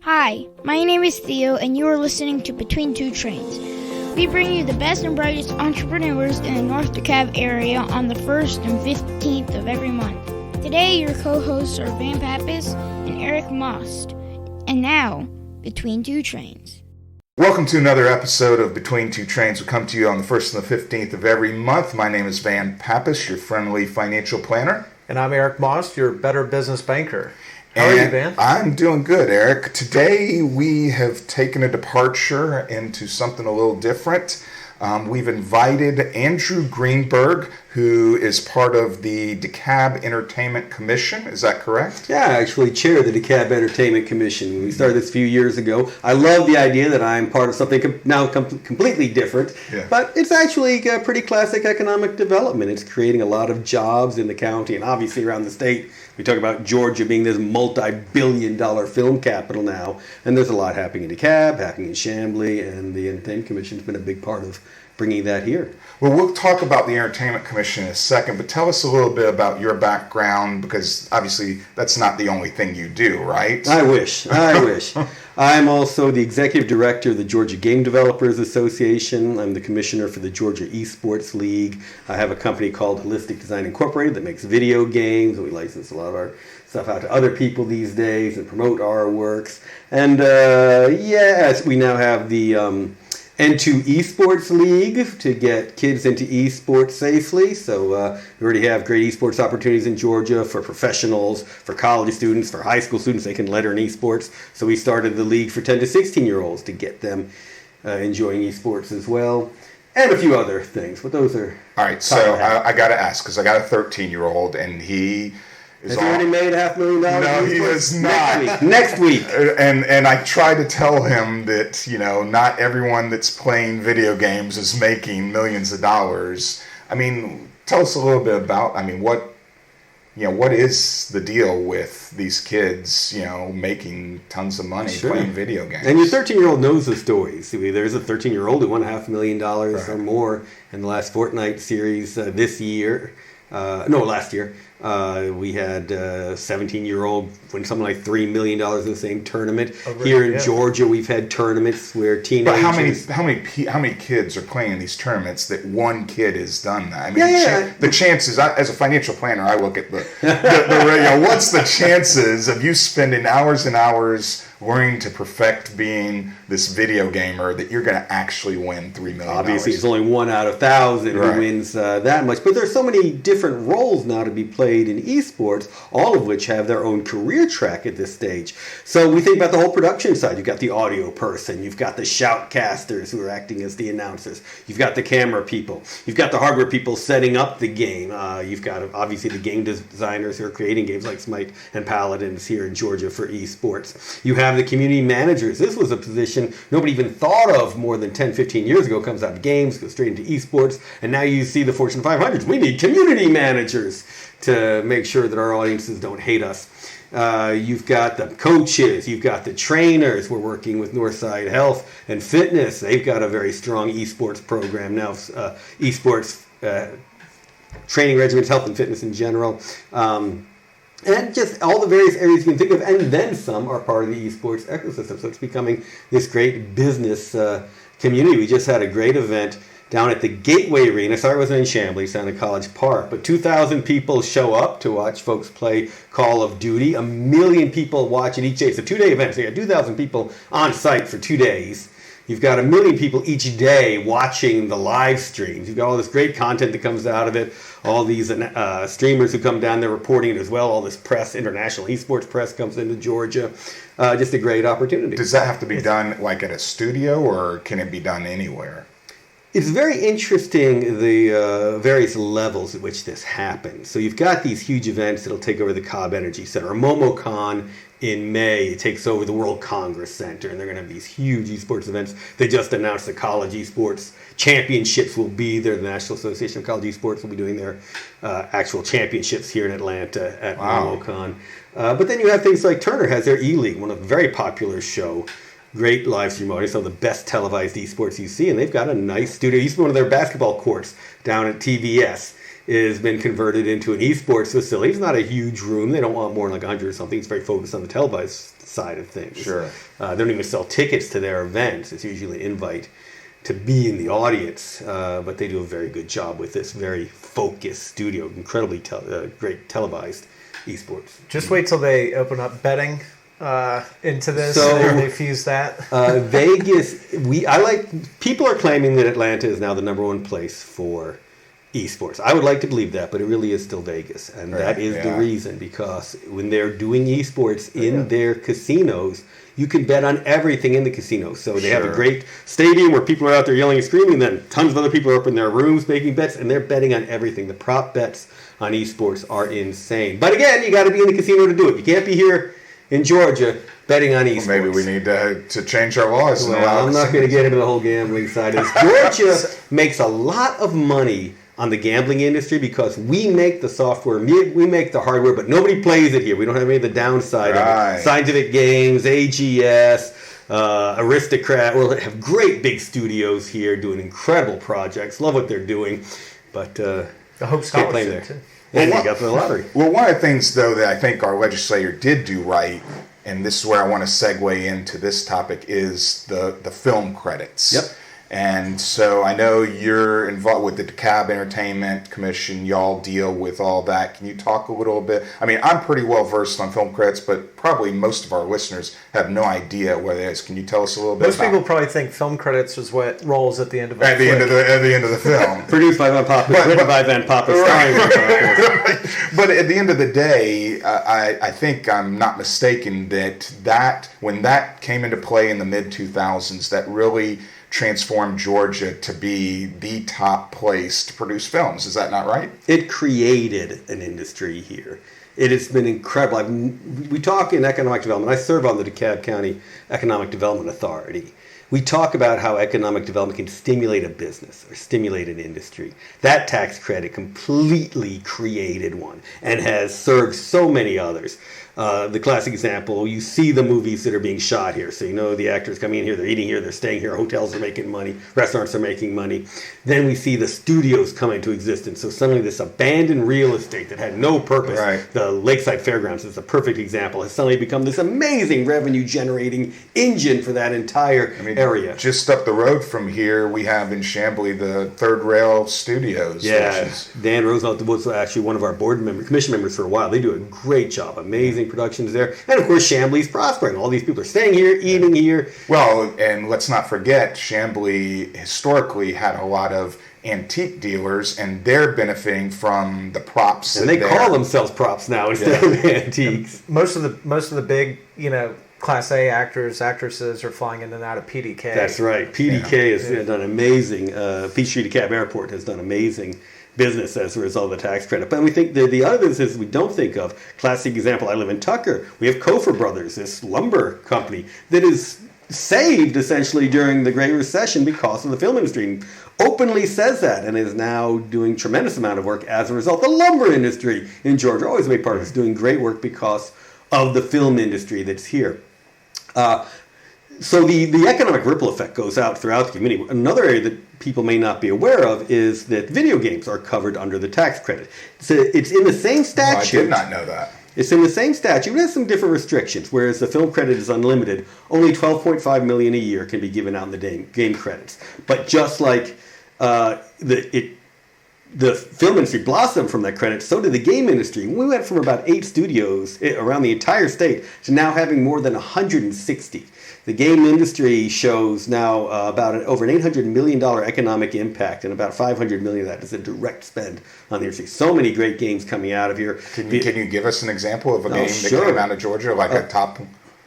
Hi, my name is Theo, and you are listening to Between Two Trains. We bring you the best and brightest entrepreneurs in the North DeKalb area on the 1st and 15th of every month. Today, your co-hosts are Van Pappas and Eric Most. And now, Between Two Trains. Welcome to another episode of Between Two Trains. We come to you on the 1st and the 15th of every month. My name is Van Pappas, your friendly financial planner. And I'm Eric Most, your Better Business Banker. How are you, Van? I'm doing good, Eric. Today we have taken a departure into something a little different. We've invited Andrew Greenberg, who is part of the DeKalb Entertainment Commission. Is that correct? Yeah, I actually chair the DeKalb Entertainment Commission. We started this a few years ago. I love the idea that I'm part of something now completely different, but it's actually pretty classic economic development. It's creating a lot of jobs in the county and obviously around the state. We talk about Georgia being this multi-billion-dollar film capital now, and there's a lot happening in DeKalb, happening in Chamblee, and the Entertainment Commission has been a big part of bringing that here. Well, we'll talk about the Entertainment Commission in a second, but tell us a little bit about your background, because obviously that's not the only thing you do, right? I wish. I'm also the executive director of the Georgia Game Developers Association. I'm the commissioner for the Georgia Esports League. I have a company called Holistic Design Incorporated that makes video games. We license a lot of our stuff out to other people these days and promote our works. And we now have the N2 Esports League to get kids into esports safely. So we already have great esports opportunities in Georgia for professionals, for college students, for high school students. They can letter in esports. So we started the league for 10 to 16-year-olds to get them enjoying esports as well. And a few other things, but those are... All right, so I got to ask, because I got a 13-year-old, and he... Has he already made $500,000? No, he has not. Next week. And I try to tell him that, not everyone that's playing video games is making millions of dollars. I mean, tell us a little bit about, what is the deal with these kids, making tons of money playing video games? And your 13-year-old knows the stories. There's a 13-year-old who won $500,000 or more in the last Fortnite series last year. We had a 17-year-old win something like $3 million in the same tournament. Oh, really? Here in Georgia, we've had tournaments where teenagers... But how many kids are playing these tournaments that one kid has done that? I mean, the chances, as a financial planner, I look at what's the chances of you spending hours and hours worrying to perfect being this video gamer that you're going to actually win $3 million? Obviously, it's only 1 out of 1,000 who wins that much. But there's so many different roles now to be played in esports, all of which have their own career track at this stage. So we think about the whole production side. You've got the audio person. You've got the shoutcasters who are acting as the announcers. You've got the camera people. You've got the hardware people setting up the game. You've got, obviously, the game designers who are creating games like Smite and Paladins here in Georgia for esports. You have the community managers. This was a position nobody even thought of more than 10, 15 years ago. Comes out of games, goes straight into esports, and now you see the Fortune 500s. We need community managers to make sure that our audiences don't hate us. You've got the coaches, you've got the trainers. We're working with Northside Health and Fitness. They've got a very strong esports program now, esports training regimens, health and fitness in general. And just all the various areas you can think of, and then some are part of the esports ecosystem. So it's becoming this great business community. We just had a great event down at the Gateway Arena. Sorry it wasn't in Chamblee, it's down at College Park. But 2,000 people show up to watch folks play Call of Duty. 1 million people watch it each day. It's a 2-day event, so you got 2,000 people on site for 2 days. You've got 1 million people each day watching the live streams. You've got all this great content that comes out of it. All these streamers who come down there reporting it as well. All this press, international esports press comes into Georgia. Just a great opportunity. Does that have to be done like at a studio, or can it be done anywhere? It's very interesting, the various levels at which this happens. So you've got these huge events that'll take over the Cobb Energy Center. MomoCon in May, it takes over the World Congress Center, and they're going to have these huge esports events. They just announced the College Esports Championships will be there. The National Association of College Esports will be doing their actual championships here in Atlanta at MomoCon. But then you have things like Turner has their E-League, one of the very popular show. Great live stream audience, some of the best televised esports you see, and they've got a nice studio. Used to be one of their basketball courts down at TBS. has been converted into an esports facility. It's not a huge room. They don't want more than like 100 or something. It's very focused on the televised side of things. Sure. They don't even sell tickets to their events. It's usually an invite to be in the audience, but they do a very good job with this very focused studio, incredibly great televised esports. Just wait till they open up betting into this, So- and they fuse that. Vegas, people are claiming that Atlanta is now the number one place for esports. I would like to believe that, but it really is still Vegas, and that is the reason, because when they're doing esports in their casinos, you can bet on everything in the casino. So they have a great stadium where people are out there yelling and screaming, then tons of other people are up in their rooms making bets, and they're betting on everything. The prop bets on esports are insane. But again, you got to be in the casino to do it. You can't be here in Georgia betting on esports. Well, maybe we need to change our laws. And allow I'm not going to get into the whole gambling side of this. Georgia makes a lot of money on the gambling industry because we make the software, we make the hardware, but nobody plays it here. We don't have any of the downside of it. Scientific Games, AGS, Aristocrat, well, they have great big studios here doing incredible projects. Love what they're doing, but The Hope can't play Scholarship, there. too. And they got the lottery. Well, one of the things, though, that I think our legislator did do right, and this is where I want to segue into this topic, is the film credits. Yep. And so I know you're involved with the DeKalb Entertainment Commission. Y'all deal with all that. Can you talk a little bit? I mean, I'm pretty well versed on film credits, but probably most of our listeners have no idea what it is. Can you tell us a little bit Most about people probably think film credits is what rolls at the end of a at the flick. end of the film? Produced by Van Poppus, written by Van Poppus, starring Van Poppus. But at the end of the day, I think I'm not mistaken that when that came into play in the mid-2000s, that really transformed Georgia to be the top place to produce films. Is that not right? It created an industry here. It has been incredible. We talk in economic development. I serve on the DeKalb County Economic Development Authority. We talk about how economic development can stimulate a business or stimulate an industry. That tax credit completely created one and has served so many others. The classic example, you see the movies that are being shot here. So you know the actors coming in here, they're eating here, they're staying here, hotels are making money, restaurants are making money. Then we see the studios come into existence. So suddenly this abandoned real estate that had no purpose, the Lakeside Fairgrounds is a perfect example, has suddenly become this amazing revenue generating engine for that entire area. Just up the road from here, we have in Chamblee the Third Rail Studios. Yeah, Dan Roosevelt was actually one of our commission members for a while. They do a great job, amazing productions there. And of course, Chamblee's prospering. All these people are staying here, eating here. Well, and let's not forget, Chamblee historically had a lot of antique dealers, and they're benefiting from the props. And they call themselves props now instead of antiques. Most of the big, Class A actors, actresses are flying in and out of PDK. That's right. PDK has done amazing. Peachtree DeKalb Airport has done amazing business as a result of the tax credit. But we think the other businesses we don't think of, classic example, I live in Tucker. We have Kofor Brothers, this lumber company that is saved essentially during the Great Recession because of the film industry. And openly says that and is now doing tremendous amount of work as a result. The lumber industry in Georgia, always a big part of it, is doing great work because of the film industry that's here. So the economic ripple effect goes out throughout the community. Another area that people may not be aware of is that video games are covered under the tax credit. It's in the same statute. I did not know that. It's in the same statute. It has some different restrictions. Whereas the film credit is unlimited, only $12.5 million a year can be given out in the game credits. But just like the film industry blossomed from that credit, so did the game industry. We went from about 8 studios around the entire state to now having more than 160. The game industry shows now over an $800 million economic impact, and about $500 million of that is a direct spend on the industry. So many great games coming out of here. Can you give us an example of a game that came out of Georgia, like a top?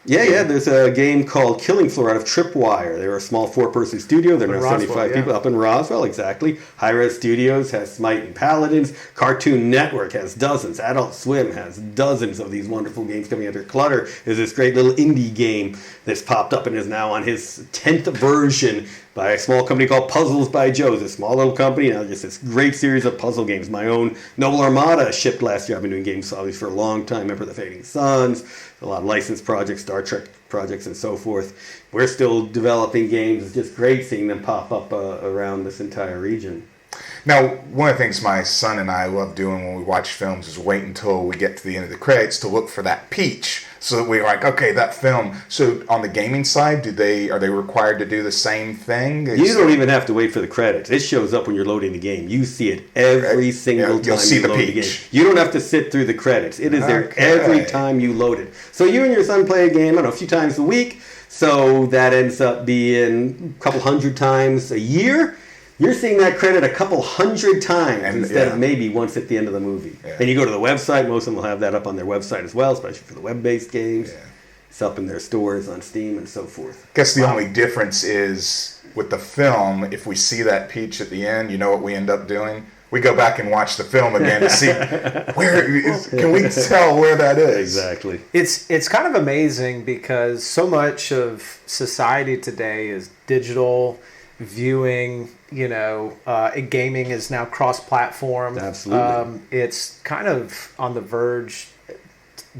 Yeah. There's a game called Killing Floor out of Tripwire. They're a small 4-person studio. They're now 75 people up in Roswell, exactly. Hi-Res Studios has Smite and Paladins. Cartoon Network has dozens. Adult Swim has dozens of these wonderful games coming out there. Clutter is this great little indie game that's popped up and is now on his 10th version by a small company called Puzzles by Joe. It's a small little company, now just this great series of puzzle games. My own Noble Armada shipped last year. I've been doing games obviously for a long time. Remember the Fading Suns, a lot of licensed projects, Star Trek projects, and so forth. We're still developing games. It's just great seeing them pop up around this entire region. Now, one of the things my son and I love doing when we watch films is wait until we get to the end of the credits to look for that peach. So that we're like, okay, that film. So on the gaming side, are they required to do the same thing? You don't even have to wait for the credits. It shows up when you're loading the game. You see it every single time you'll see you load the game. You don't have to sit through the credits. It is there every time you load it. So you and your son play a game, I don't know, a few times a week. So that ends up being a couple hundred times a year. You're seeing that credit a couple hundred times instead of maybe once at the end of the movie. Yeah. And you go to the website, most of them will have that up on their website as well, especially for the web-based games. Yeah. It's up in their stores on Steam and so forth. I guess the only difference is with the film, if we see that peach at the end, you know what we end up doing? We go back and watch the film again to see can we tell where that is? Exactly. It's kind of amazing because so much of society today is digital viewing. Gaming is now cross-platform. Absolutely. It's kind of on the verge,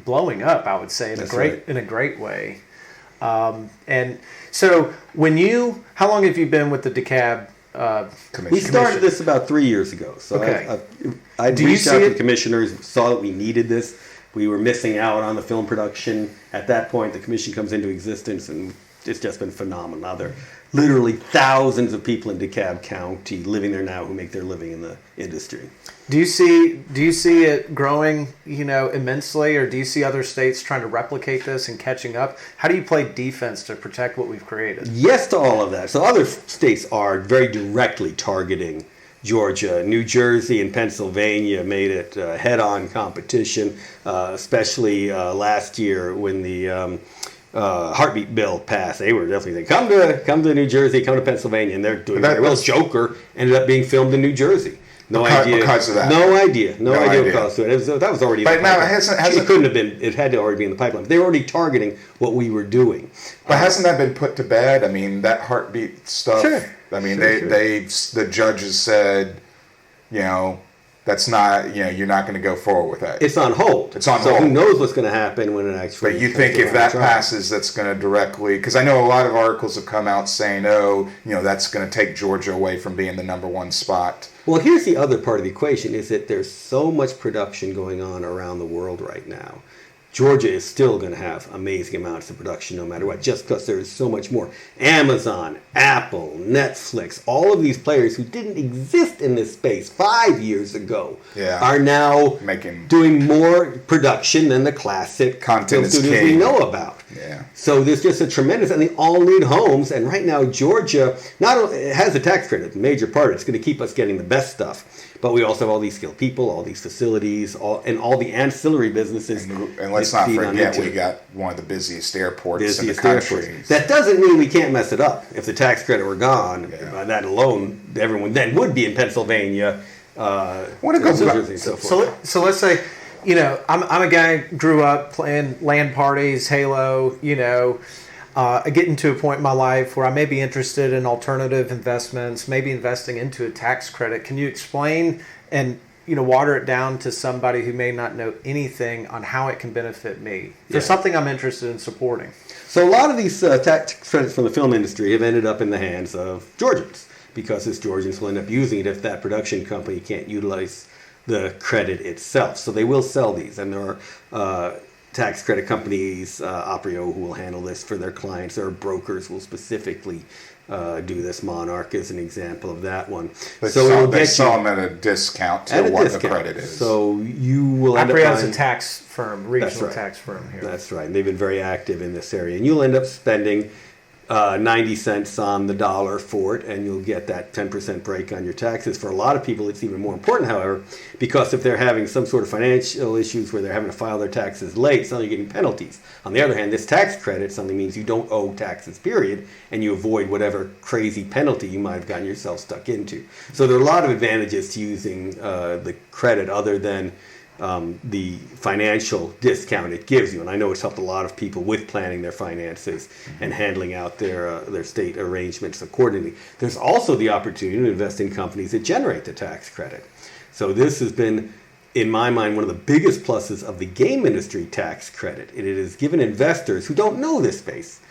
blowing up, I would say, in a great way. And so, how long have you been with the DeKalb Commission? We started this about 3 years ago. So I reached out to the commissioners, saw that we needed this. We were missing out on the film production. At that point, the commission comes into existence, and it's just been phenomenal. Now there are literally thousands of people in DeKalb County living there now who make their living in the industry. Do you see it growing, immensely, or do you see other states trying to replicate this and catching up? How do you play defense to protect what we've created? Yes to all of that. So other states are very directly targeting Georgia. New Jersey and Pennsylvania made it head-on competition, especially last year when the heartbeat bill passed. They were definitely saying, come to New Jersey, come to Pennsylvania, and they're doing very well. Joker ended up being filmed in New Jersey. No idea because of that. No idea what caused it. That was already. But now it couldn't have been. It had to already be in the pipeline. They were already targeting what we were doing. But hasn't that been put to bed? I mean, that heartbeat stuff. Sure. I mean, the judges said, that's not, you're not going to go forward with that. It's on hold. So who knows what's going to happen when it actually. But you think if that passes, that's going to directly, because I know a lot of articles have come out saying, that's going to take Georgia away from being the number one spot. Well, here's the other part of the equation is that there's so much production going on around the world right now. Georgia is still going to have amazing amounts of production no matter what, just because there is so much more. Amazon, Apple, Netflix, all of these players who didn't exist in this space 5 years ago are now doing more production than the classic content studios we know about. Yeah. So there's just a tremendous, and they all need homes. And right now, Georgia not only it has a tax credit, a major part. It's going to keep us getting the best stuff. But we also have all these skilled people, all these facilities, and all the ancillary businesses. And let's not forget, we got one of the busiest airports in the country. That doesn't mean we can't mess it up. If the tax credit were gone, by that alone, everyone then would be in Pennsylvania. So let's say, I'm a guy who grew up playing LAN parties, Halo, getting to a point in my life where I may be interested in alternative investments, maybe investing into a tax credit. Can you explain and water it down to somebody who may not know anything on how it can benefit me for something I'm interested in supporting? So a lot of these tax credits from the film industry have ended up in the hands of Georgians because it's Georgians will end up using it if that production company can't utilize the credit itself. So they will sell these, and there are tax credit companies, Aprio, who will handle this for their clients. There are brokers who will specifically do this. Monarch is an example of that one. They sell them at a discount to what the credit is. So you will end up Aprio is a tax firm, regional tax firm here. That's right. And they've been very active in this area. And you'll end up spending 90 cents on the dollar for it, and you'll get that 10% break on your taxes. For a lot of people, it's even more important, however, because if they're having some sort of financial issues where they're having to file their taxes late, suddenly you're getting penalties. On the other hand, this tax credit suddenly means you don't owe taxes, period, and you avoid whatever crazy penalty you might have gotten yourself stuck into. So there are a lot of advantages to using the credit other than the financial discount it gives you. And I know it's helped a lot of people with planning their finances and handling out their state arrangements accordingly. There's also the opportunity to invest in companies that generate the tax credit. So this has been, in my mind, one of the biggest pluses of the game industry tax credit. It has given investors who don't know this space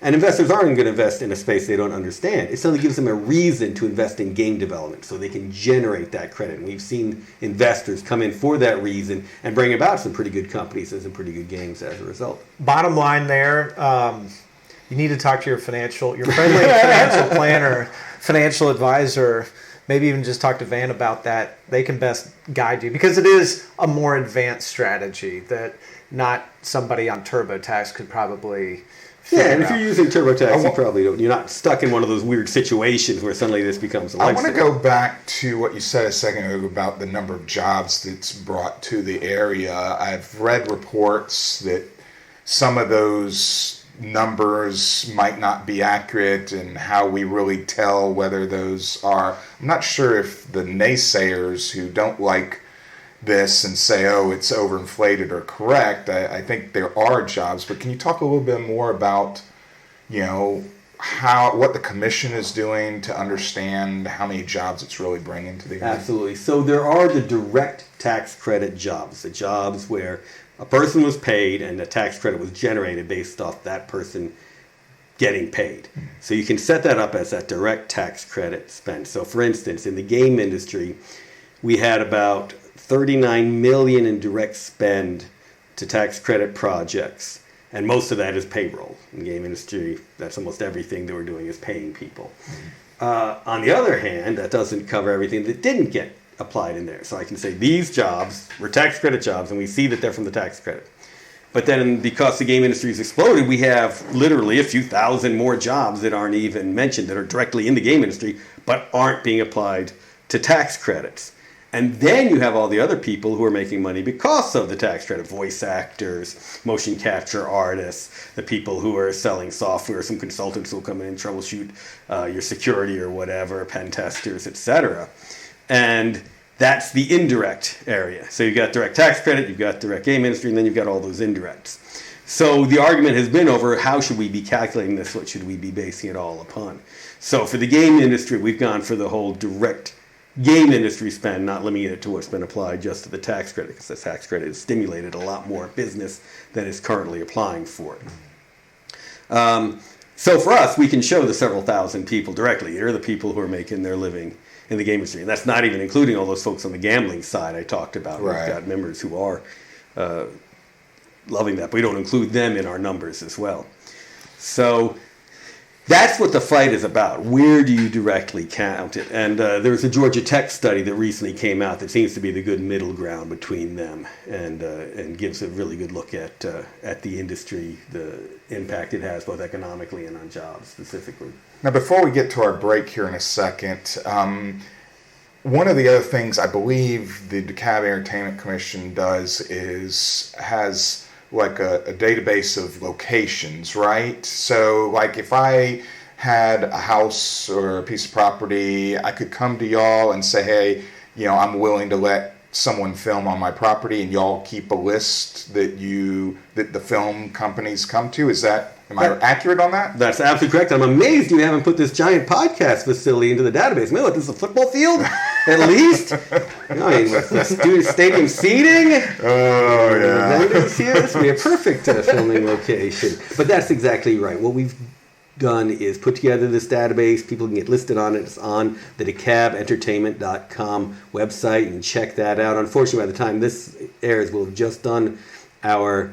And investors aren't going to invest in a space they don't understand. It suddenly gives them a reason to invest in game development so they can generate that credit. And we've seen investors come in for that reason and bring about some pretty good companies and some pretty good games as a result. Bottom line there, you need to talk to your friendly financial planner, financial advisor, maybe even just talk to Van about that. They can best guide you because it is a more advanced strategy that not somebody on TurboTax could probably figure and if out. you're using TurboTax, you probably don't. You're not stuck in one of those weird situations where suddenly this becomes a lifestyle. I want to go back to what you said a second ago about the number of jobs that's brought to the area. I've read reports that some of those numbers might not be accurate and how we really tell whether those are. I'm not sure if the naysayers who don't like this and say, oh, it's overinflated or correct. I think there are jobs, but can you talk a little bit more about, what the commission is doing to understand how many jobs it's really bringing to the area? Absolutely. So there are the direct tax credit jobs, the jobs where a person was paid and the tax credit was generated based off that person getting paid. So you can set that up as that direct tax credit spend. So for instance, in the game industry, we had about $39 million in direct spend to tax credit projects, and most of that is payroll. In the game industry, that's almost everything that we're doing is paying people. On the other hand, that doesn't cover everything that didn't get applied in there. So I can say these jobs were tax credit jobs, and we see that they're from the tax credit. But then because the game industry has exploded, we have literally a few thousand more jobs that aren't even mentioned that are directly in the game industry, but aren't being applied to tax credits. And then you have all the other people who are making money because of the tax credit. Voice actors, motion capture artists, the people who are selling software, some consultants who will come in and troubleshoot your security or whatever, pen testers, etc. And that's the indirect area. So you've got direct tax credit, you've got direct game industry, and then you've got all those indirects. So the argument has been over how should we be calculating this, what should we be basing it all upon. So for the game industry, we've gone for the whole direct game industry spend, not limiting it to what's been applied just to the tax credit, because the tax credit has stimulated a lot more business than is currently applying for it. So for us, we can show the several thousand people directly. Here are the people who are making their living in the game industry. And that's not even including all those folks on the gambling side I talked about. Right. We've got members who are loving that, but we don't include them in our numbers as well. So that's what the fight is about. Where do you directly count it? And there's a Georgia Tech study that recently came out that seems to be the good middle ground between them, and gives a really good look at the industry, the impact it has both economically and on jobs specifically. Now, before we get to our break here in a second, one of the other things I believe the DeKalb Entertainment Commission has like a database of locations, right? So like if I had a house or a piece of property, I could come to y'all and say, hey, I'm willing to let someone film on my property, and y'all keep a list that the film companies come to. Am I accurate on that? That's absolutely correct. I'm amazed you haven't put this giant podcast facility into the database. Man, what, this is a football field? At least? With stadium seating? Oh, yeah. This would be a perfect filming location. But that's exactly right. What we've done is put together this database. People can get listed on it. It's on the DeKalbEntertainment.com website. You can check that out. Unfortunately, by the time this airs, we'll have just done our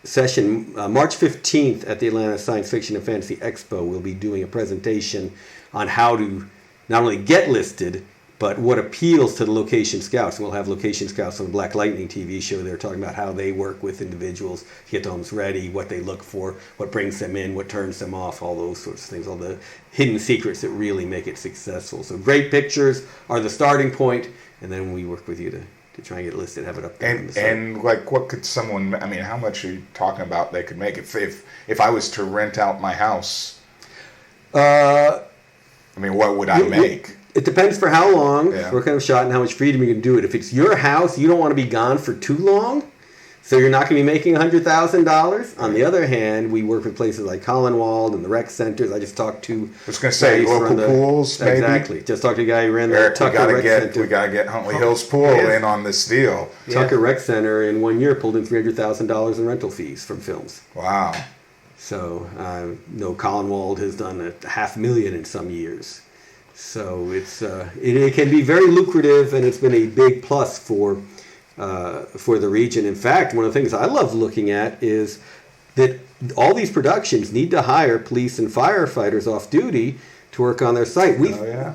session March 15th at the Atlanta Science Fiction and Fantasy Expo. We'll be doing a presentation on how to not only get listed, but what appeals to the location scouts. And we'll have location scouts on the Black Lightning TV show. They're talking about how they work with individuals, get the homes ready, what they look for, what brings them in, what turns them off, all those sorts of things, all the hidden secrets that really make it successful. So great pictures are the starting point, and then we work with you to try and get listed, have it up there. And like, what could someone? I mean, how much are you talking about they could make if I was to rent out my house? I mean, what would I make? It depends for how long, Yeah. what kind of shot, and how much freedom you can do it. If it's your house, you don't want to be gone for too long, so you're not going to be making $100,000. On the other hand, we work with places like Collinwald and the rec centers. I just talked to... I was going to say local pools, maybe? Exactly. Just talked to a guy who ran the Eric, Tucker Rec Center. we got to get Huntley Hills Pool in on this deal. Tucker Rec Center in 1 year pulled in $300,000 in rental fees from films. Wow. So Collinwald has done $500,000 in some years. So it can be very lucrative, and it's been a big plus for the region. In fact, one of the things I love looking at is that all these productions need to hire police and firefighters off duty to work on their site.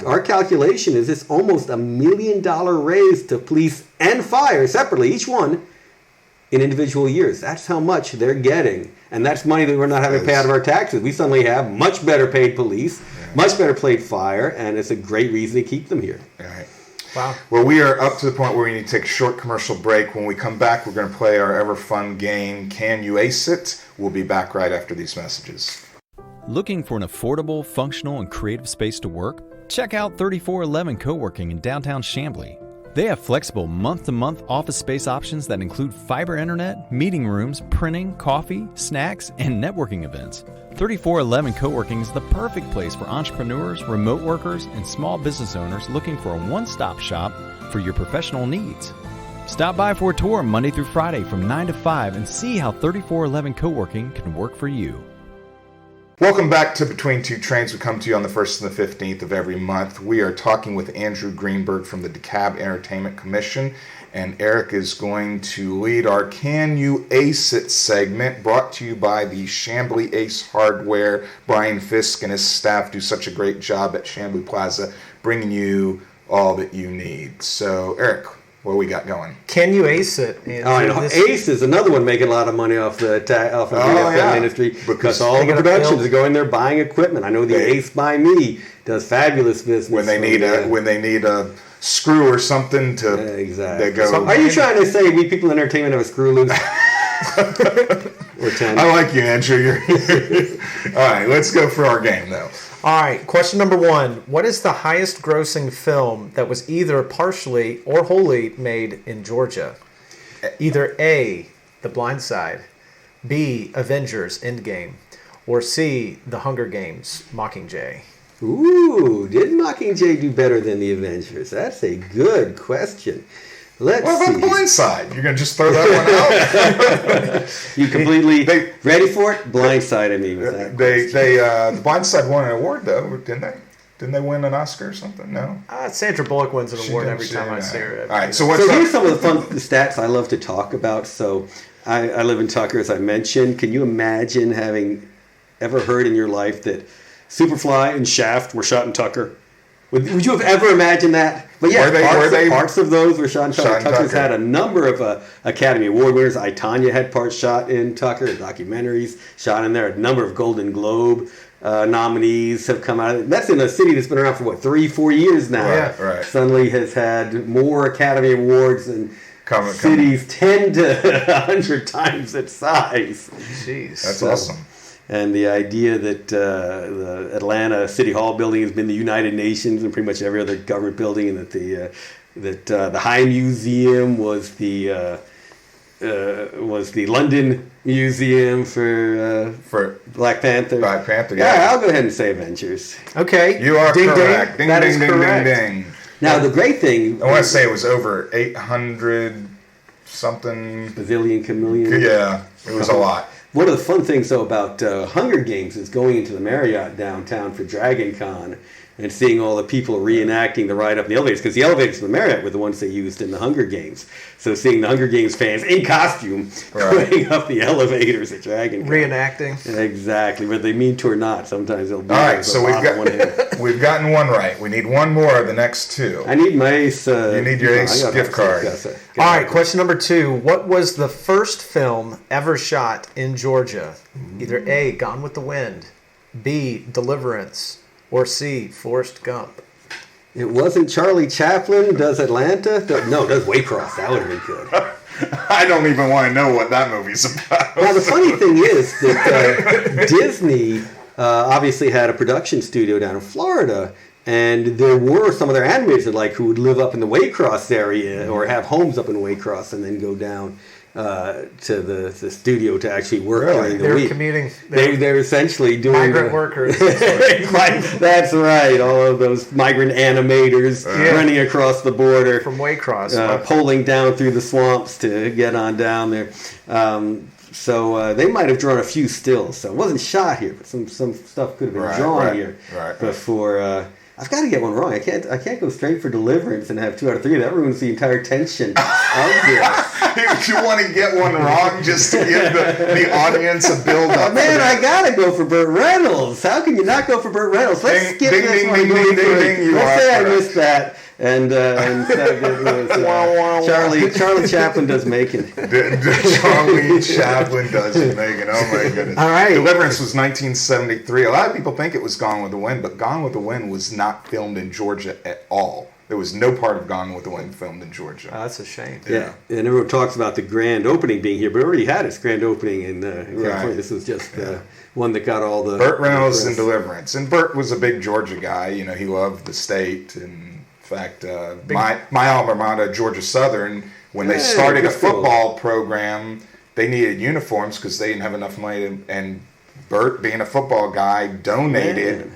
Our calculation is it's almost $1 million raise to police and fire separately, each one, in individual years. That's how much they're getting. And that's money that we're not having to pay out of our taxes. We suddenly have much better paid police, much better paid fire, and it's a great reason to keep them here. All right. Wow. Well, we are up to the point where we need to take a short commercial break. When we come back, we're going to play our ever fun game, Can You Ace It? We'll be back right after these messages. Looking for an affordable, functional, and creative space to work? Check out 3411 Co-working in downtown Chamblee. They have flexible month-to-month office space options that include fiber internet, meeting rooms, printing, coffee, snacks, and networking events. 3411 Co-working is the perfect place for entrepreneurs, remote workers, and small business owners looking for a one-stop shop for your professional needs. Stop by for a tour Monday through Friday from 9 to 5 and see how 3411 Co-working can work for you. Welcome back to Between Two Trains. We come to you on the 1st and the 15th of every month. We are talking with Andrew Greenberg from the DeKalb Entertainment Commission, and Eric is going to lead our Can You Ace It segment, brought to you by the Chamblee ACE Hardware. Brian Fisk and his staff do such a great job at Chamblee Plaza, bringing you all that you need. So, Eric, what we got going? Can you ace it? Ace is another one making a lot of money off the film industry because all the productions are going there buying equipment. I know the Ace by Me does fabulous business when they need a screw or something to exactly. They go. So are you trying to say we people in entertainment have a screw loose? Or 10? I like you, Andrew. All right, let's go for our game though. All right, question number 1. What is the highest grossing film that was either partially or wholly made in Georgia? Either A, The Blind Side, B, Avengers Endgame, or C, The Hunger Games Mockingjay? Ooh, did Mockingjay do better than The Avengers? That's a good question. What about The Blind Side? You're going to just throw that one out? You completely ready for it? Blindsided me with that. The Blind Side won an award, though, didn't they? Didn't they win an Oscar or something? No. Sandra Bullock wins an award every time I see her. All right, so here's some of the fun stats I love to talk about. So I live in Tucker, as I mentioned. Can you imagine having ever heard in your life that Superfly and Shaft were shot in Tucker? Would you have ever imagined that? But yeah, parts of those were shot in Tucker. Tucker's had a number of Academy Award winners. I, Tonya had parts shot in Tucker, documentaries shot in there. A number of Golden Globe nominees have come out. That's in a city that's been around for, 3-4 years now. Right. Suddenly has had more Academy Awards than cities 10 to 100 times its size. Jeez. That's awesome. And the idea that the Atlanta City Hall building has been the United Nations and pretty much every other government building, and that the High Museum was the London Museum for Black Panther. Black Panther, yeah. I'll go ahead and say Avengers. Okay. You are correct. Ding, that ding, is ding, correct. ding, ding. Now, the great thing... I want to say it was over 800 something... Bazillion, chameleon. Yeah, it was a lot. One of the fun things, though, about Hunger Games is going into the Marriott downtown for Dragon Con and seeing all the people reenacting the ride up the elevators, because the elevators in the Marriott were the ones they used in the Hunger Games. So seeing the Hunger Games fans in costume going up the elevators at Dragon Con. Reenacting. Exactly. Whether they mean to or not, sometimes they'll be... All right, so we've gotten one right. We need one more of the next two. I need my Ace... you need your Ace gift card. All right, question number 2. What was the first film ever shot in Georgia? Either A, Gone with the Wind, B, Deliverance, or C, Forrest Gump? It wasn't Charlie Chaplin does Atlanta. No, it does Waycross. That would have been good. I don't even want to know what that movie's about. Now, the funny thing is that Disney obviously had a production studio down in Florida, and there were some of their animators who would live up in the Waycross area or have homes up in Waycross and then go down to the studio to actually work during the week. Commuting. They're essentially doing migrant workers. That's right. All of those migrant animators running across the border from Waycross, poling down through the swamps to get on down there. So they might have drawn a few stills. So it wasn't shot here, but some stuff could have been drawn here before. I've got to get one wrong. I can't go straight for Deliverance and have 2 out of 3. That ruins the entire tension of this. You want to get one wrong just to give the audience a build up? Man, I gotta go for Burt Reynolds. How can you not go for Burt Reynolds? Let's skip this one. Let's say I missed that. And Charlie Chaplin does Macon. Charlie Chaplin does Macon. Oh my goodness! All right. Deliverance was 1973. A lot of people think it was Gone with the Wind, but Gone with the Wind was not filmed in Georgia at all. There was no part of Gone with the Wind filmed in Georgia. Oh, that's a shame. Yeah, and everyone talks about the grand opening being here, but it already had its grand opening in California. This was just one that got all the Burt Reynolds and Deliverance. And Burt was a big Georgia guy. You know, he loved the state. And in fact, my alma mater, Georgia Southern, when they started a football program, they needed uniforms because they didn't have enough money. And Burt, being a football guy, donated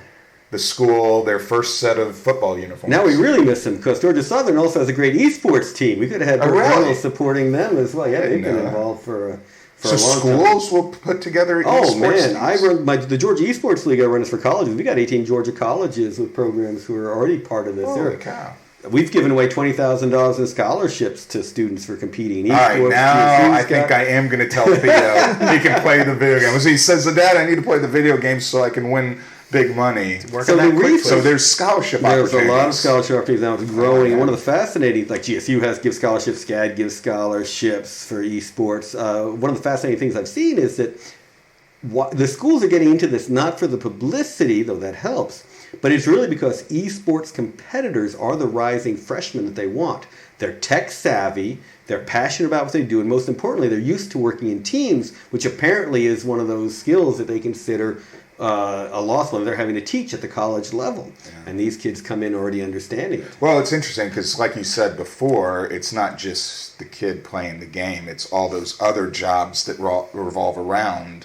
the school their first set of football uniforms. Now we really miss him because Georgia Southern also has a great esports team. We could have had Burt Reynolds supporting them as well. Yeah, they've been involved for a long time. So schools will put together esports teams? I run the Georgia Esports League. I run this for colleges. We got 18 Georgia colleges with programs who are already part of this. Holy cow. We've given away $20,000 in scholarships to students for competing in esports. All right, now I think I am going to tell Theo he can play the video games. He says, Dad, I need to play the video games so I can win big money. So there's scholarship opportunities. There's a lot of scholarship opportunities now. It's growing. And one of the fascinating, like GSU gives scholarships, SCAD gives scholarships for esports. One of the fascinating things I've seen is that the schools are getting into this not for the publicity, though that helps, but it's really because esports competitors are the rising freshmen that they want. They're tech savvy, they're passionate about what they do, and most importantly, they're used to working in teams, which apparently is one of those skills that they consider a loss when they're having to teach at the college level. Yeah. And these kids come in already understanding it. Well, it's interesting because, like you said before, it's not just the kid playing the game, it's all those other jobs that revolve around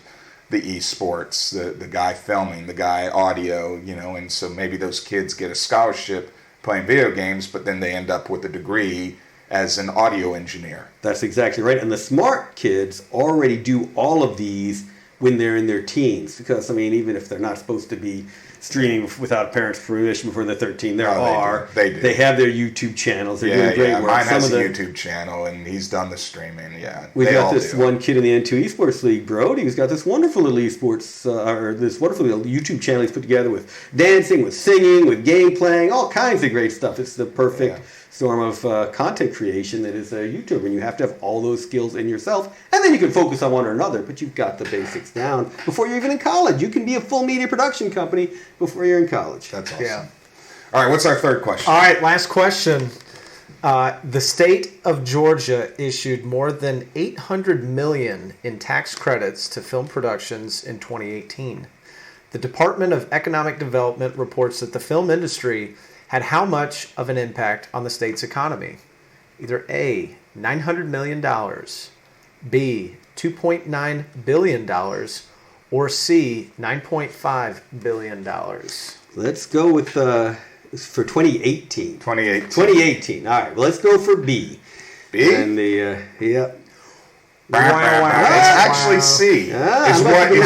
the esports, the guy filming, the guy audio, and so maybe those kids get a scholarship playing video games, but then they end up with a degree as an audio engineer. That's exactly right. And the smart kids already do all of these when they're in their teens, because even if they're not supposed to be streaming without parents' permission before they're 13, they do. They have their YouTube channels. They're doing great work. Mine has a YouTube channel, and he's done the streaming. Yeah, we got this one kid in the N2 Esports League, Brody. He's got this wonderful little esports, this wonderful little YouTube channel he's put together with dancing, with singing, with game playing, all kinds of great stuff. It's the perfect storm of content creation that is a YouTuber, and you have to have all those skills in yourself, and then you can focus on one or another, but you've got the basics down before you're even in college. You can be a full media production company before you're in college. That's awesome. Yeah. All right, what's our third question? All right, last question. The state of Georgia issued more than $800 million in tax credits to film productions in 2018. The Department of Economic Development reports that the film industry had how much of an impact on the state's economy? Either A, $900 million, B, $2.9 billion, or C, $9.5 billion. Let's go with for 2018. 2018. All right. Well, let's go for B. B? And It's actually C. Is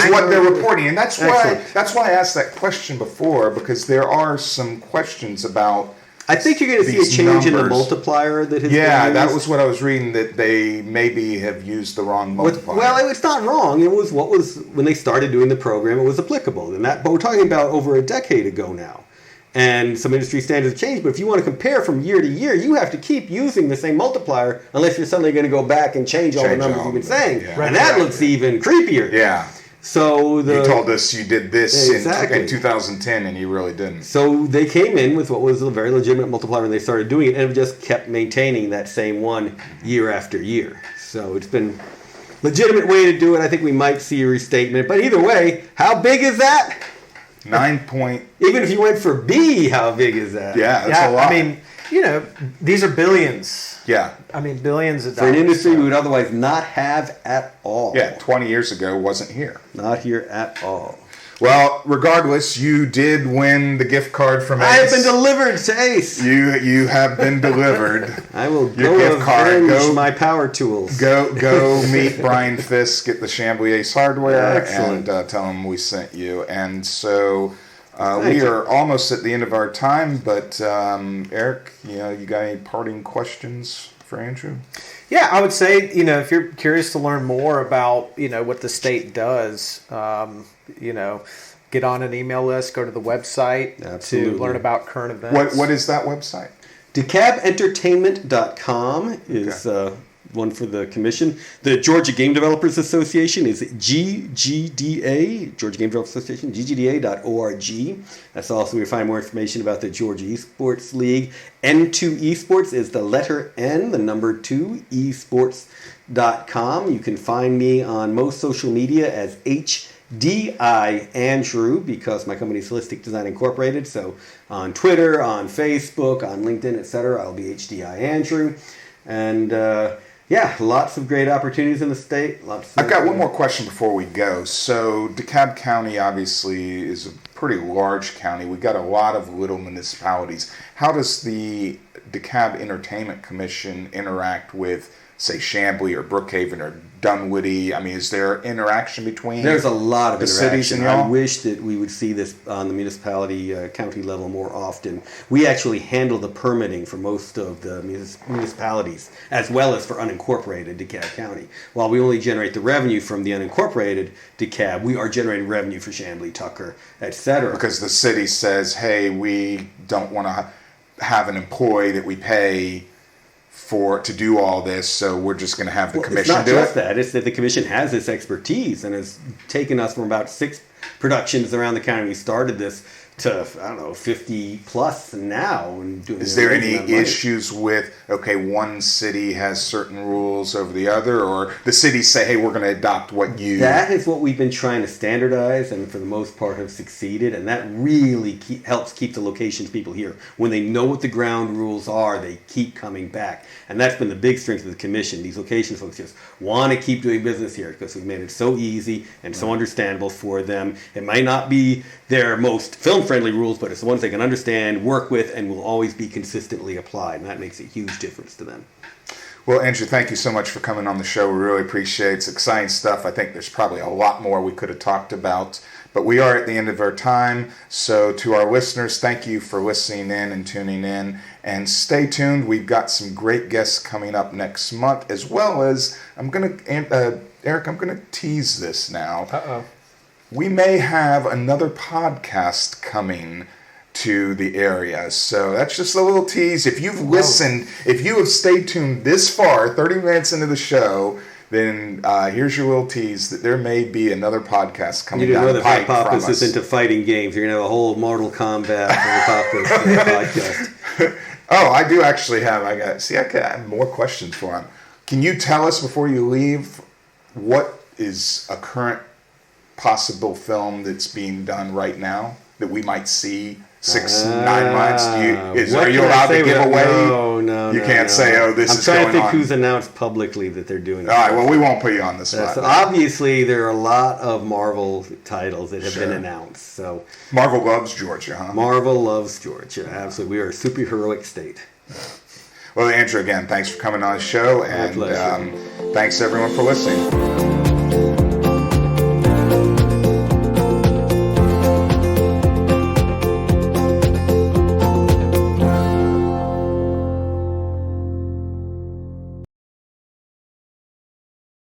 what they're reporting, and that's why I asked that question before, because there are some questions about. I think you're going to see a change in the multiplier that has been used. That was what I was reading, that they maybe have used the wrong multiplier. Well, it's not wrong. It was what was when they started doing the program. It was applicable, but we're talking about over a decade ago now. And some industry standards change, but if you want to compare from year to year, you have to keep using the same multiplier unless you're suddenly going to go back and change all the numbers you've been saying. Yeah. And that looks even creepier. Yeah. So you told us you did this in 2010, and you really didn't. So they came in with what was a very legitimate multiplier, and they started doing it, and it just kept maintaining that same one year after year. So it's been a legitimate way to do it. I think we might see a restatement. But either way, how big is that? 9 point. Even if you went for B, how big is that? Yeah, that's a lot. These are billions. Yeah. Billions of dollars. For an industry we would otherwise not have at all. Yeah, 20 years ago wasn't here. Not here at all. Well, regardless, you did win the gift card from Ace. I have been delivered to Ace. You have been delivered. I will Your go gift card. avenge my power tools. Go meet Brian Fisk at the Chamblee ACE Hardware. Excellent. And tell him we sent you. And so we are almost at the end of our time. But Eric, you got any parting questions for Andrew? Yeah, I would say, if you're curious to learn more about, what the state does, get on an email list, go to the website to learn about current events. What is that website? DeKalbEntertainment.com is one for the commission. The Georgia Game Developers Association is GGDA, Georgia Game Developers Association, ggda.org. That's also where you find more information about the Georgia Esports League. N2 Esports is the letter N, the number 2, esports.com. You can find me on most social media as HDI Andrew, because my company is Holistic Design Incorporated. So on Twitter, on Facebook, on LinkedIn, etc., I'll be HDI Andrew. And lots of great opportunities in the state. I've got one more question before we go. So DeKalb County obviously is a pretty large county. We've got a lot of little municipalities. How does the DeKalb Entertainment Commission interact with, say, Chamblee or Brookhaven or Dunwoody? I mean, is there interaction between There's a lot of the cities interaction. and y'all? I wish that we would see this on the municipality, county level more often. We actually handle the permitting for most of the municipalities, as well as for unincorporated DeKalb County. While we only generate the revenue from the unincorporated DeKalb, we are generating revenue for Chamblee, Tucker, etc. Because the city says, hey, we don't want to have an employee that we pay to do all this, so we're just going to have the commission do it. It's not just that. It's that the commission has this expertise and has taken us from about 6 productions around the county. We started this to, 50 plus now. And doing Is there any issues with, one city has certain rules over the other, or the cities say, hey, we're going to adopt what you... That is what we've been trying to standardize, and for the most part have succeeded, and that really helps keep the locations people here. When they know what the ground rules are, they keep coming back. And that's been the big strength of the commission. These location folks just want to keep doing business here because we've made it so easy and so understandable for them. It might not be their most film-friendly rules, but it's the ones they can understand, work with, and will always be consistently applied. And that makes a huge difference to them. Well, Andrew, thank you so much for coming on the show. We really appreciate it. It's exciting stuff. I think there's probably a lot more we could have talked about, but we are at the end of our time. So to our listeners, thank you for listening in and tuning in. And stay tuned. We've got some great guests coming up next month, as well as, Eric, I'm going to tease this now. Uh-oh. We may have another podcast coming to the area. So that's just a little tease. If you've listened, if you have stayed tuned this far, 30 minutes into the show, then here's your little tease that there may be another podcast coming down the pipe from us. Apocalypse is into fighting games. You're going to have a whole Mortal Kombat Apocalypse podcast. Oh, I do actually have. I have more questions for him. Can you tell us before you leave what is a current possible film that's being done right now that we might see 6-9 months? Are you allowed to give away? No. You can't say, this is I'm going on. trying to think who's announced publicly that they're doing it. All right, well, we won't put you on the spot. So obviously, there are a lot of Marvel titles that have been announced. So Marvel loves Georgia, huh? Marvel loves Georgia. Absolutely. We are a superheroic state. Well, Andrew, again, thanks for coming on the show. And My pleasure. Thanks, everyone, for listening.